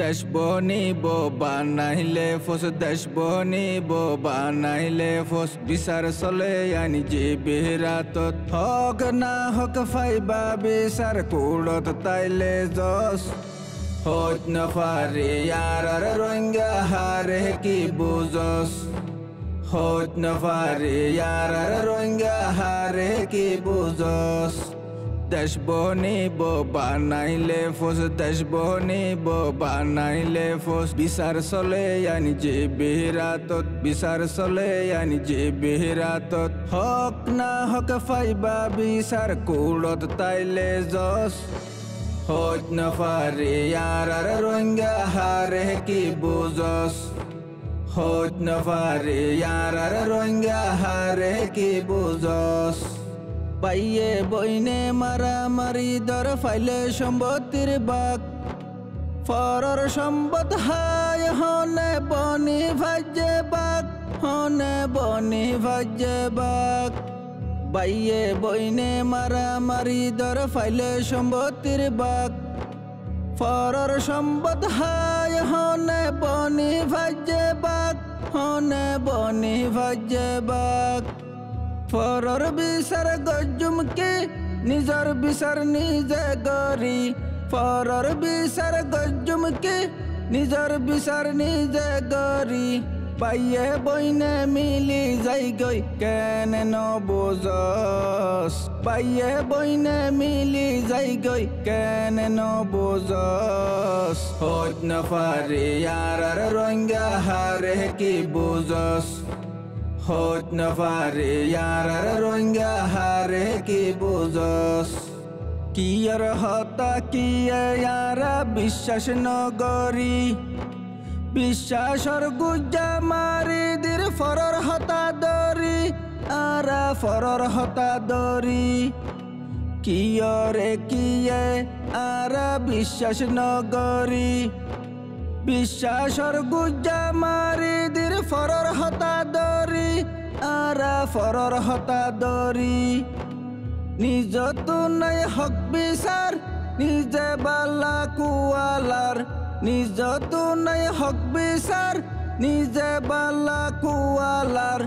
দেশ বনিব বানাইলে ফোস, দেশ বনিব বানাইলে ফোস। বিচার চলে আনি যে বেহরাতত, হক না হক ফাইবা বিচার কুড়ত তাইলে জস। হইত নফারে ইয়ার রোহিঙ্গা হারে কি বুঝস, হইত নফারে ইয়ার রোহিঙ্গা হারে কি বুঝস। দেশ বনিব বানাইলে ফোস, দেশ বনিব বানাইলে ফোস। বিচার চলে আনি যে বেহরাতত, বিচার চলে আনি যে বেহরাতত। হক না হক ফাইবা বিচার কুড়ত তাইলে জস। হইত নফারে ইয়ার রোহিঙ্গা হারে কি বুঝস, হইত নফারে ইয়ার রোহিঙ্গা হারে কি বুঝস। পাইয়ে বইনে মারামারি দর ফাইলে সম্পত্তির বাক, ফরর সম্পদ হায় হনে বনি ভাজ্যে বাক, হনে বনি ভাজ্যে বাক। বাইয়ে বইনে মারামারি দর ফাইলে সম্পত্তির বাক, ফরর সম্পদ হায় হনে বনি ভাজ্যে বাক, হনে বনি ভাজ্যে বাক। ফরর বিচার গজুমকে নিজর বিচার নিজে গরি, ফরর বিচার গজুমকে নিজর বিচার নিজে গরি। পাইয়ে বইনে মিলি যাই গই কেন নবুঝস, পাইয়ে বইনে মিলি যাই গই কেন নবুঝস। হইত নফারে ইয়ার রোহিঙ্গা হারে কি বুঝস, হইত নফারে ইয়ার রোহিঙ্গা হারে কি বুঝস। কিয়ার হতা কিয়ে ইয়ারা বিশ্বাস নগরী, বিশ্বাসর গুজ্জা মারি দির ফরর হতা দরি, আরা ফরর হতা দরি। কিয়রে কিয়ে আরা বিশ্বাস নগরী, বিশ্বাসর গুজ্জা মারি দির ফরর হতা দরি, আরা ফরর হতা দরি। নিজ তো নাই হক বিচার নিজে বালা কুয়ালার, নিজ তো নাই হক বিচার নিজে বালা কুয়ালার।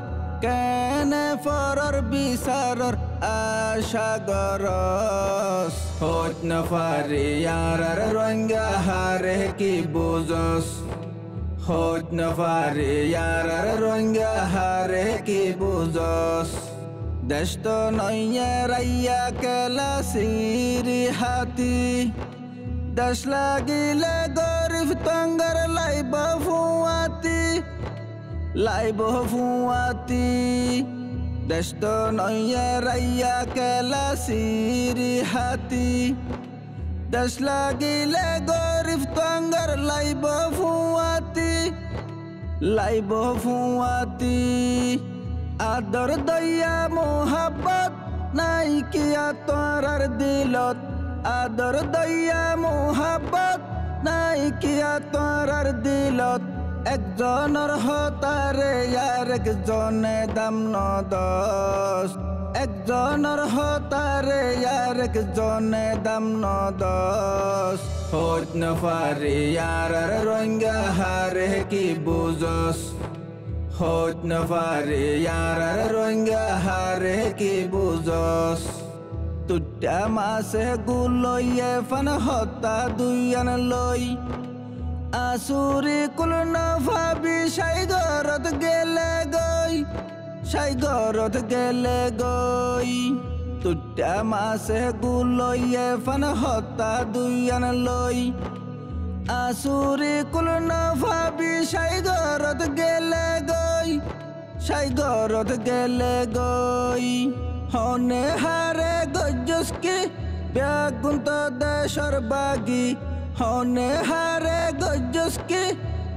কেনে ফরর বিচারর আশা গরস, হইত নফারে ইয়ার রোহিঙ্গা হারে কি বুঝস, হইত নফারে ইয়ার রোহিঙ্গা হারে কি বুঝস। দেশ তো নইয়ে রাইয়া কেলা সিরি হাতি, দেশ লাগিলে গরিব তঙ্গর লাইব ফুয়াতি, লাইব ফুয়াতি। দেশ তো নইয়ে রাইয়া কেলা সিরি হাতি, দেশ লাগিলে গরিব তঙ্গর লাইব ফুয়াতি, লাইব ফুয়াতি। আদর দয়া মোহাব্বত নাই কিয়া তোরার দিলত, আদর দয়া মোহাব্বত নাই কিয়া তোরার দিলত। একজনের হতারে আর একজনে দাম নদস, একজনের হতারে আর একজনে দাম নদস। হইত নফারে ইয়ার রোহিঙ্গা হারে কি বুঝস, হইত নফারে ইয়ার রোহিঙ্গা হারে কি বুঝস। তুটা মাসে গুলইয়ে ফান হতা দুইয়ান লই, আসুরি কুল নভাবি সাইগরত গেলে গই, সাইগরত গেলে গই। তুটা মাসে গুলইয়ে ফান হতা দুইয়ান লই, আসুরি কুল নভাবি সাইগরত গেলে গই, সাইগরত গেলে গই। হনে হারে গজসকে ব্যাগুন্ত দেশর বাগি, হনে হারে গজসকে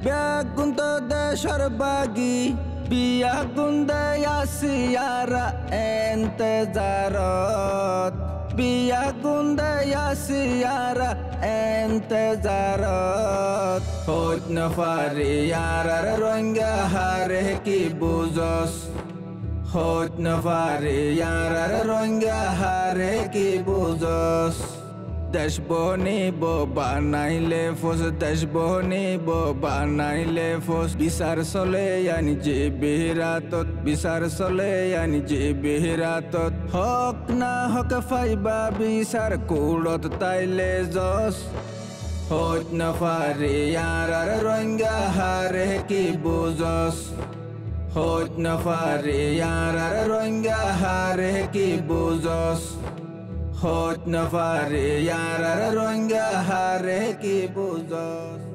ব্যাগুন্ত দেশর বাগি। বিয়া গুন্দে আসিয়ারা এন্তেজারত, বিয়া গুন্দে আসিয়ারা এন্তেজারত। হইত নফারে ইয়ার রোহিঙ্গা হারে কি বুঝস, হইত নফারে ইয়ার রোহিঙ্গা হারে কি বুঝস। দেশ বনিব বানাইলে ফোস দেশ বনিব বানাইলে ফোস বিচার চলে আনি যে বিহরাতত বিচার চলে আনি যে বিহরাতত হক না হক ফাইবা বিচার কুড়ত তাইলে জস হইত না ফারে ইয়ারার রঙ্গা হারে কি বুঝস হইত না ফারে ইয়ারার রঙ্গা হারে কি বুঝস হইত না ফারে ইয়ারার রঙ্গা হারে কি বুঝস